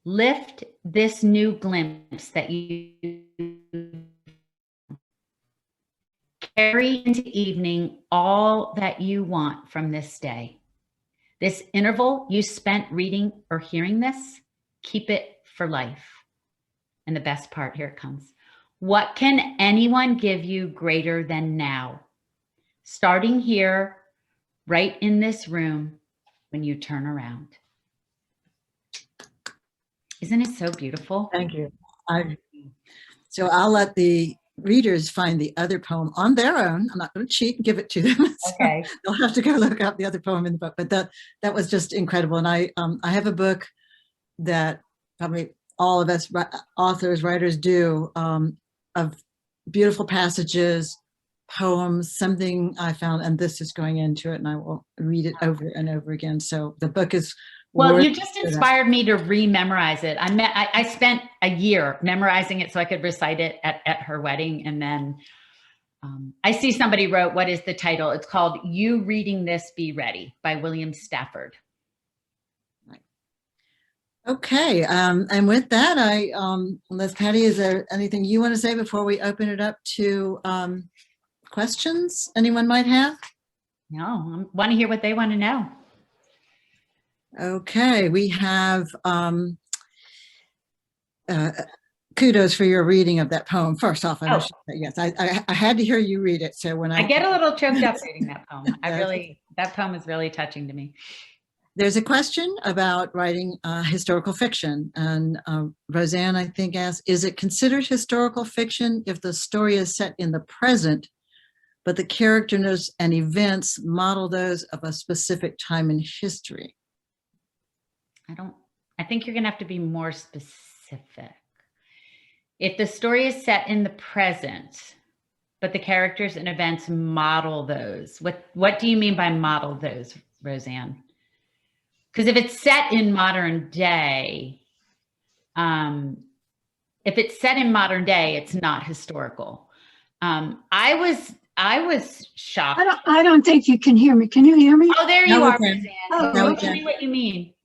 lift this new glimpse that you carry into evening all that you want from this day. This interval you spent reading or hearing this, keep it for life. And the best part, here it comes. What can anyone give you greater than now? Starting here, right in this room, when you turn around. Isn't it so beautiful? Thank you. So I'll let the readers find the other poem on their own. I'm not going to cheat and give it to them. So Okay. they'll have to go look up the other poem in the book. But that was just incredible. And I have a book that probably all of us authors, writers do, of beautiful passages, poems, something I found, and this is going into it, and I will read it over and over again. So the book is well, you just inspired me to rememorize it. I spent a year memorizing it so I could recite it at her wedding. And then I see somebody wrote, what is the title? It's called You Reading This, Be Ready by William Stafford. Okay. And with that, unless Patti, is there anything you want to say before we open it up to questions anyone might have? No, I want to hear what they want to know. Okay, we have kudos for your reading of that poem. First off, I should say, yes, I had to hear you read it. So when I get a little choked up reading that poem. That poem is really touching to me. There's a question about writing historical fiction, and Roseanne, I think, asked, is it considered historical fiction if the story is set in the present, but the characters and events model those of a specific time in history? I think you're going to have to be more specific. If the story is set in the present, but the characters and events model those, what do you mean by model those, Roseanne? Because if it's set in modern day, it's not historical. I was shocked. I don't think you can hear me. Can you hear me? Oh, there you are, Roseanne. Oh, Tell me what you mean.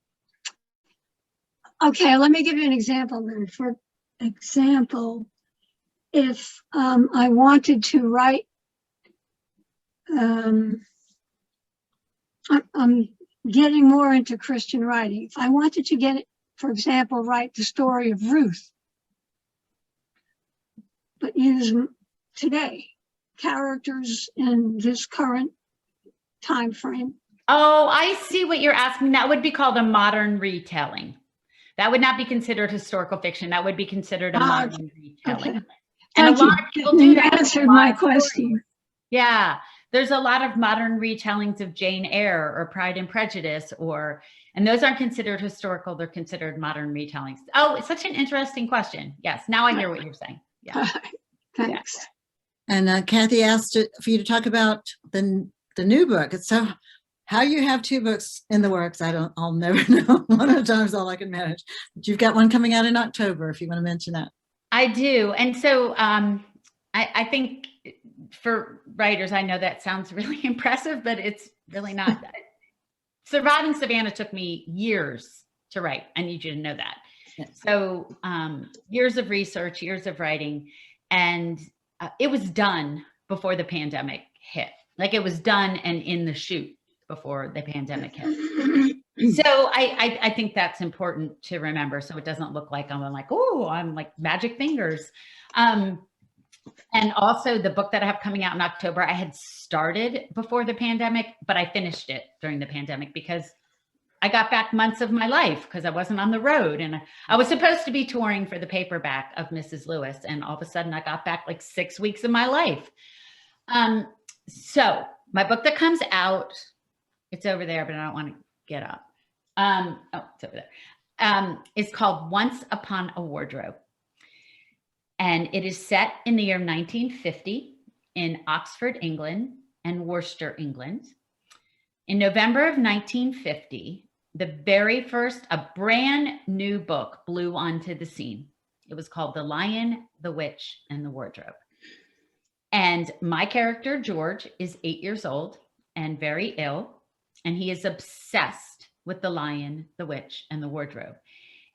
Okay, let me give you an example then. For example, if I wanted to write, I'm getting more into Christian writing. If I wanted to get, for example, write the story of Ruth, but use today characters in this current time frame. Oh, I see what you're asking. That would be called a modern retelling. That would not be considered historical fiction. That would be considered a modern retelling. Okay. And Thank a lot of people do that. You answered my question. Yeah. There's a lot of modern retellings of Jane Eyre or Pride and Prejudice, and those aren't considered historical. They're considered modern retellings. Oh, it's such an interesting question. Yes. Now I hear what you're saying. Yeah. Thanks. Yeah. And Kathy asked for you to talk about the new book. So how you have two books in the works, I'll never know. One at a time is all I can manage. But you've got one coming out in October, if you want to mention that. I do. And so I think for writers, I know that sounds really impressive, but it's really not. Surviving Savannah took me years to write. I need you to know that. Yes. So years of research, years of writing, and it was done before the pandemic hit. Like, it was done and in the chute before the pandemic hit. So I think that's important to remember, so it doesn't look like I'm like magic fingers. And also the book that I have coming out in October, I had started before the pandemic, but I finished it during the pandemic because I got back months of my life because I wasn't on the road. And I was supposed to be touring for the paperback of Mrs. Lewis. And all of a sudden I got back like 6 weeks of my life. So my book that comes out, it's over there, but I don't want to get up. Oh, it's over there. It's called Once Upon a Wardrobe. And it is set in the year 1950 in Oxford, England, and Worcester, England. In November of 1950, a brand new book blew onto the scene. It was called The Lion, the Witch, and the Wardrobe. And my character, George, is 8 years old and very ill. And he is obsessed with the lion, the witch, and the wardrobe.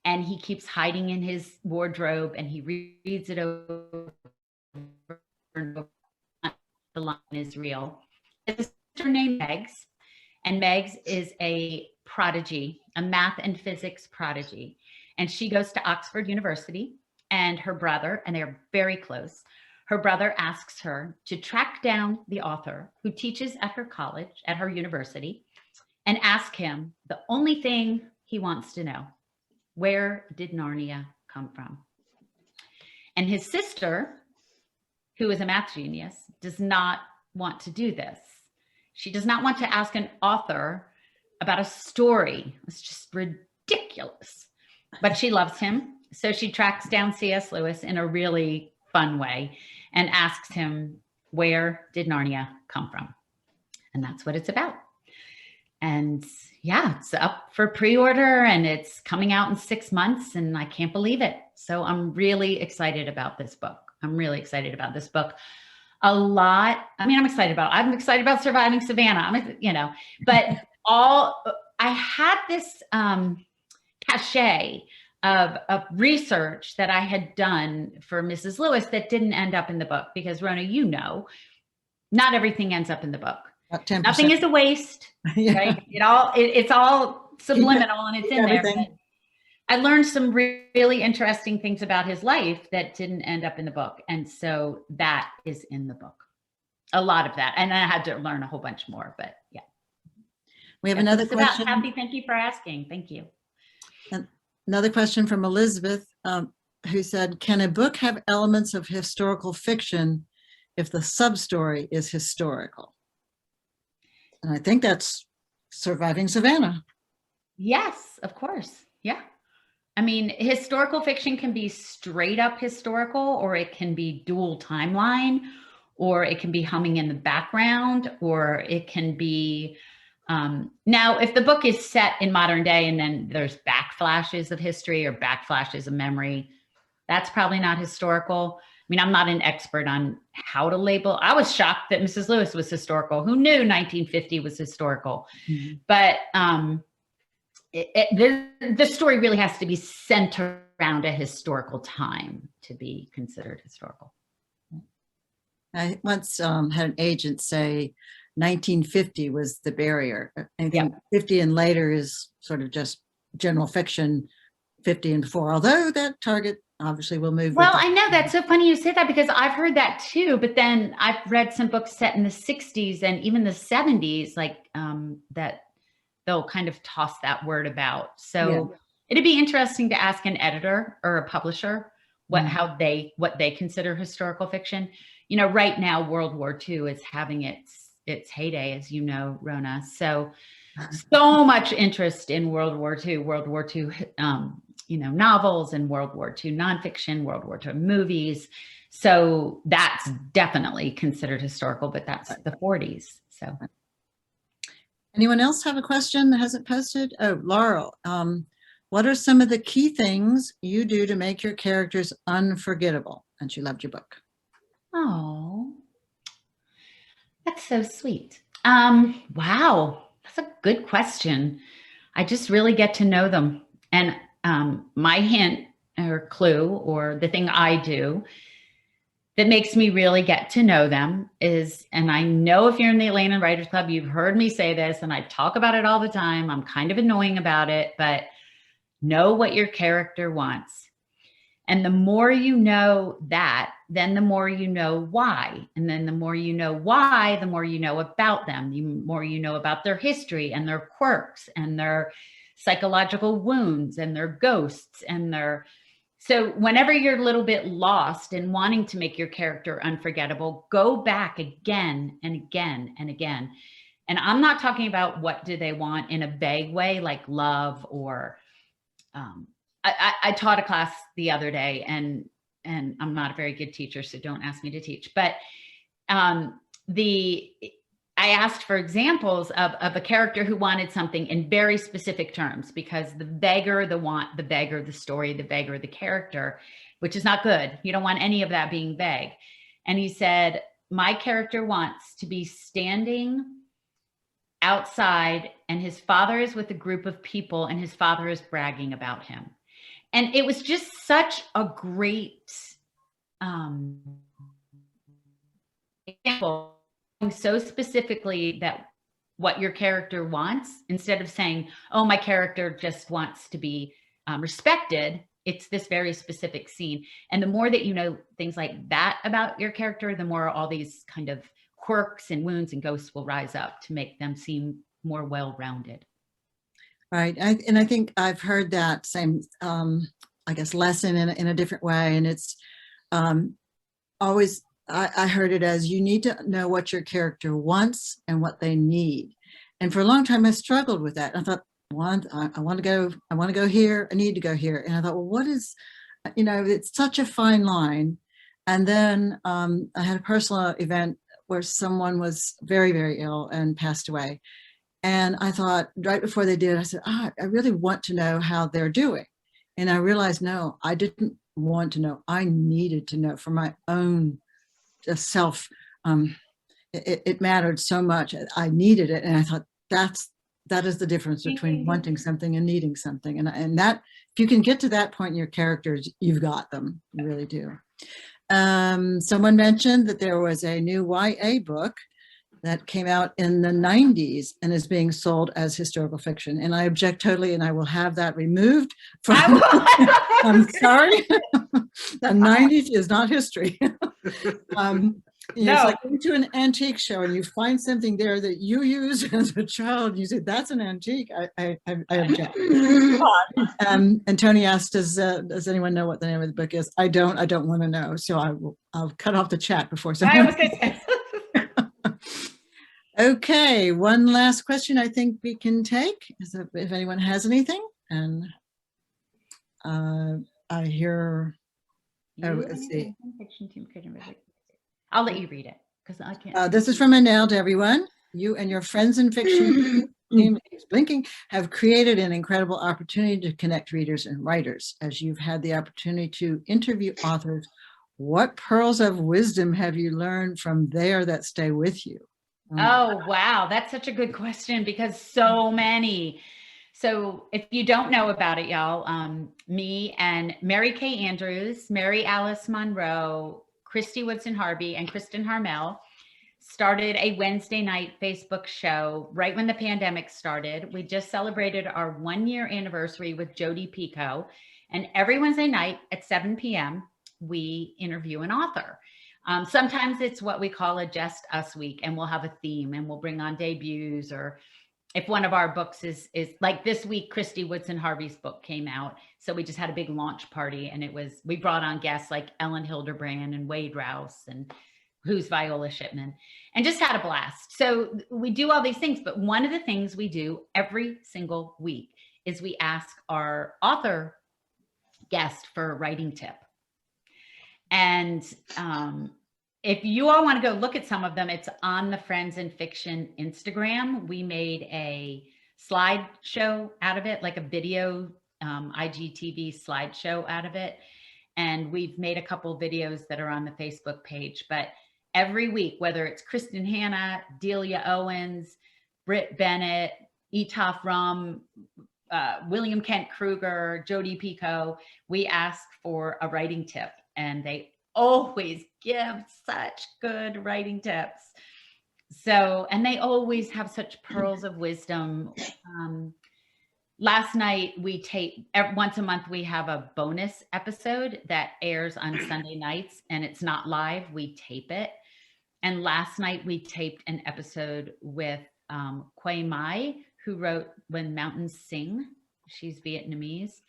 And he keeps hiding in his wardrobe and he reads it over and over. The lion is real. His sister named Megs, and Megs is a prodigy, a math and physics prodigy. And she goes to Oxford University, and her brother, and they're very close, her brother asks her to track down the author who teaches at her college, at her university, and ask him the only thing he wants to know: where did Narnia come from? And his sister, who is a math genius, does not want to do this. She does not want to ask an author about a story. It's just ridiculous. But she loves him. So she tracks down C.S. Lewis in a really fun way and asks him, where did Narnia come from? And that's what it's about. And yeah, it's up for pre-order and it's coming out in 6 months and I can't believe it. So I'm really excited about this book. I'm excited about I'm excited about Surviving Savannah, but I had this cachet of research that I had done for Mrs. Lewis that didn't end up in the book because, Rona, not everything ends up in the book. Nothing is a waste, Yeah. right? It's all subliminal and it's in there. But I learned some really interesting things about his life that didn't end up in the book. And so that is in the book. A lot of that. And I had to learn a whole bunch more, but yeah. We have another question. Happy, thank you for asking. Thank you. Another question from Elizabeth, who said, can a book have elements of historical fiction if the sub-story is historical? And I think that's Surviving Savannah. Yes, of course. Yeah. I mean, historical fiction can be straight up historical, or it can be dual timeline, or it can be humming in the background, or it can be, now if the book is set in modern day and then there's backflashes of history or backflashes of memory, that's probably not historical. I mean, I'm not an expert on how to label. I was shocked that Mrs. Lewis was historical. Who knew 1950 was historical? Mm-hmm. But the story really has to be centered around a historical time to be considered historical. I once had an agent say 1950 was the barrier. I think 50 and later is sort of just general fiction, 50 and before, although that target obviously will move. Well, I know that's so funny you say that because I've heard that too, but then I've read some books set in the 60s and even the 70s, like that they'll kind of toss that word about. So it'd be interesting to ask an editor or a publisher what they consider historical fiction. Right now, World War II is having its heyday, as you know, Rona. So much interest in World War II, novels, and World War II nonfiction, World War II movies. So that's definitely considered historical, but that's the 40s. So. Anyone else have a question that hasn't posted? Oh, Laurel, what are some of the key things you do to make your characters unforgettable? And she loved your book. Oh, that's so sweet. Wow, that's a good question. I just really get to know them. And my hint or clue or the thing I do that makes me really get to know them is, and I know if you're in the Atlanta Writers Club, you've heard me say this and I talk about it all the time. I'm kind of annoying about it, but know what your character wants. And the more you know that, then the more you know why. And then the more you know why, the more you know about them, the more you know about their history and their quirks and their psychological wounds and their ghosts and their... So whenever you're a little bit lost and wanting to make your character unforgettable, go back again and again and again. And I'm not talking about what do they want in a vague way, like love or... I taught a class the other day and I'm not a very good teacher, so don't ask me to teach. But I asked for examples of a character who wanted something in very specific terms, because the vaguer the want, the vaguer the story, the vaguer the character, which is not good. You don't want any of that being vague. And he said, my character wants to be standing outside and his father is with a group of people and his father is bragging about him. And it was just such a great example, so specifically that what your character wants, instead of saying, oh, my character just wants to be respected. It's this very specific scene. And the more that you know things like that about your character, the more all these kind of quirks and wounds and ghosts will rise up to make them seem more well-rounded. Right. And I think I've heard that same, I guess, lesson in a different way. And it's always, I heard it as you need to know what your character wants and what they need. And for a long time, I struggled with that. I thought, I want to go here. I need to go here. And I thought, well, what is, it's such a fine line. And then I had a personal event where someone was very, very ill and passed away. And I thought right before they did, I said, I really want to know how they're doing. And I realized, no, I didn't want to know. I needed to know for my own self. It mattered so much. I needed it. And I thought that is the difference between wanting something and needing something. And that, if you can get to that point in your characters, you've got them. You really do. Someone mentioned that there was a new YA book that came out in the 90s and is being sold as historical fiction. And I object totally, and I will have that removed from, I'm sorry, the 90s is not history. No. It's like going to an antique show and you find something there that you use as a child, you say, that's an antique. I object. And Tony asked, does anyone know what the name of the book is? I don't want to know. So I'll cut off the chat before someone. Okay, one last question I think we can take is if anyone has anything. And I hear, let's see. I'll let you read it because I can't. This is from Annelle to everyone. You and your friends in fiction team Blinking have created an incredible opportunity to connect readers and writers. As you've had the opportunity to interview authors, what pearls of wisdom have you learned from there that stay with you? Oh, wow. That's such a good question because so many. So if you don't know about it, y'all, me and Mary Kay Andrews, Mary Alice Monroe, Christy Woodson Harvey, and Kristen Harmel started a Wednesday night Facebook show right when the pandemic started. We just celebrated our 1-year anniversary with Jodi Picoult. And every Wednesday night at 7 p.m., we interview an author. Sometimes it's what we call a Just Us week, and we'll have a theme and we'll bring on debuts, or if one of our books is like this week, Christy Woodson Harvey's book came out. So we just had a big launch party, and we brought on guests like Ellen Hilderbrand and Wade Rouse and who's Viola Shipman, and just had a blast. So we do all these things, but one of the things we do every single week is we ask our author guest for a writing tip. And if you all want to go look at some of them, it's on the Friends in Fiction Instagram. We made a slideshow out of it, like a video IGTV slideshow out of it. And we've made a couple videos that are on the Facebook page. But every week, whether it's Kristen Hanna, Delia Owens, Britt Bennett, Etaf Rum, William Kent Kruger, Jodi Picoult, we ask for a writing tip. And they always give such good writing tips. So, and they always have such pearls of wisdom. Last night we tape, once a month we have a bonus episode that airs on Sunday nights, and it's not live, we tape it. And last night we taped an episode with Quay Mai, who wrote When Mountains Sing. She's Vietnamese.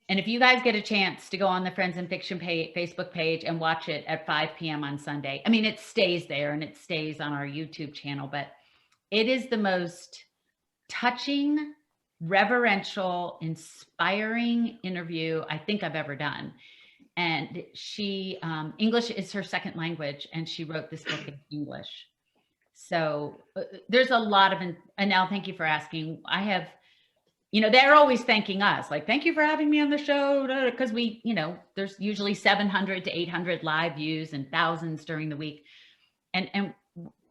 And if you guys get a chance to go on the Friends in Fiction Facebook page and watch it at 5 p.m. on Sunday, I mean, it stays there and it stays on our YouTube channel, but it is the most touching, reverential, inspiring interview I think I've ever done. And she, English is her second language, and she wrote this book in English. So there's a lot of, and now thank you for asking. I have, they're always thanking us, like, thank you for having me on the show. Because we, there's usually 700 to 800 live views and thousands during the week. and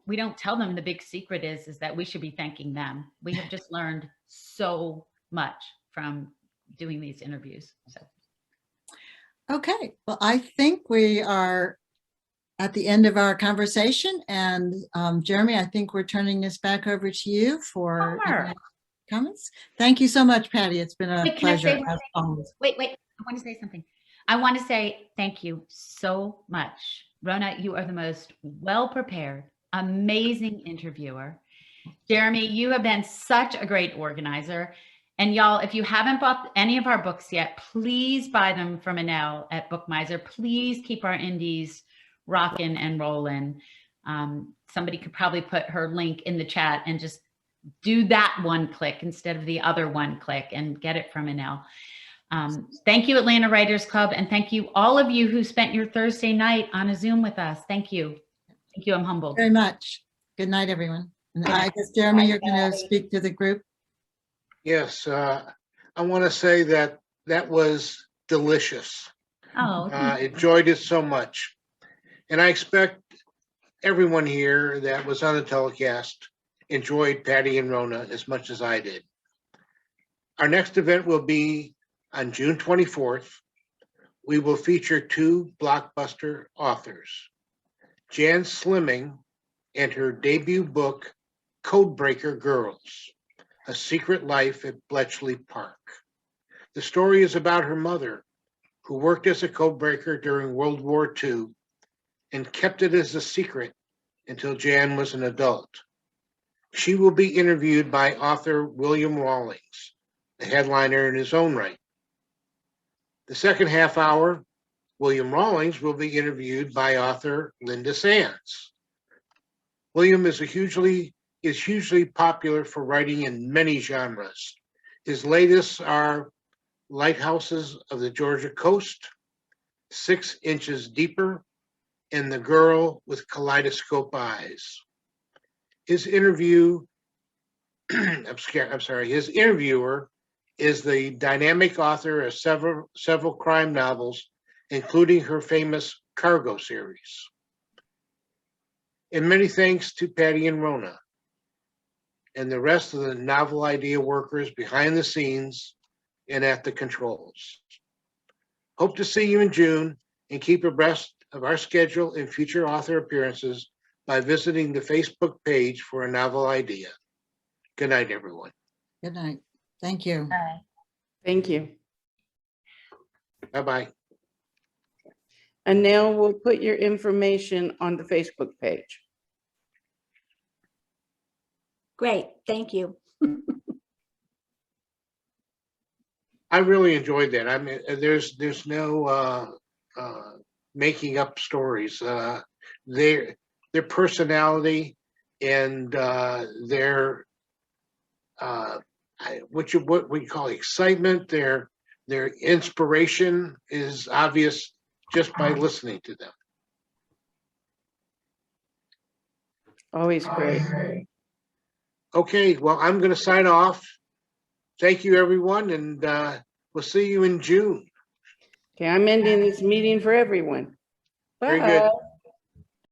we don't tell them the big secret is that we should be thanking them. We have just learned so much from doing these interviews. So. Okay, well, I think we are at the end of our conversation, and Jeremy, I think we're turning this back over to you for Sure. comments. Thank you so much, Patty. It's been a Wait, can I say pleasure. one As always. Wait, I want to say something. I want to say thank you so much. Rona, you are the most well-prepared, amazing interviewer. Jeremy, you have been such a great organizer. And y'all, if you haven't bought any of our books yet, please buy them from Annelle at BookMiser. Please keep our indies rocking and rolling. Somebody could probably put her link in the chat and just do that one click instead of the other one click and get it from Annelle. Thank you, Atlanta Writers Club. And thank you, all of you who spent your Thursday night on a Zoom with us. Thank you. Thank you. I'm humbled. Very much. Good night, everyone. And Good night. I guess, Jeremy, you're going to speak to the group. Yes, I want to say that that was delicious. Oh, Enjoyed it so much. And I expect everyone here that was on the telecast enjoyed Patti and Rona as much as I did. Our next event will be on June 24th. We will feature two blockbuster authors, Jan Slimming and her debut book, Codebreaker Girls, A Secret Life at Bletchley Park. The story is about her mother, who worked as a codebreaker during World War II and kept it as a secret until Jan was an adult. She will be interviewed by author William Rawlings, the headliner in his own right. The second half hour, William Rawlings will be interviewed by author Linda Sands. William is hugely popular for writing in many genres. His latest are Lighthouses of the Georgia Coast, 6 Inches Deeper, and The Girl with Kaleidoscope Eyes. His interviewer is the dynamic author of several crime novels, including her famous Cargo series. And many thanks to Patti and Rona and the rest of the novel idea workers behind the scenes and at the controls. Hope to see you in June and keep abreast of our schedule and future author appearances by visiting the Facebook page for a novel idea. Good night, everyone. Good night. Thank you. Thank you. Bye-bye. And now we'll put your information on the Facebook page. Great, thank you. I really enjoyed that. I mean, there's no making up stories. Their personality and their what we call excitement, their inspiration is obvious just by listening to them. Always great. Okay, well, I'm going to sign off. Thank you, everyone, and we'll see you in June. Okay, I'm ending this meeting for everyone. Very good. Bye.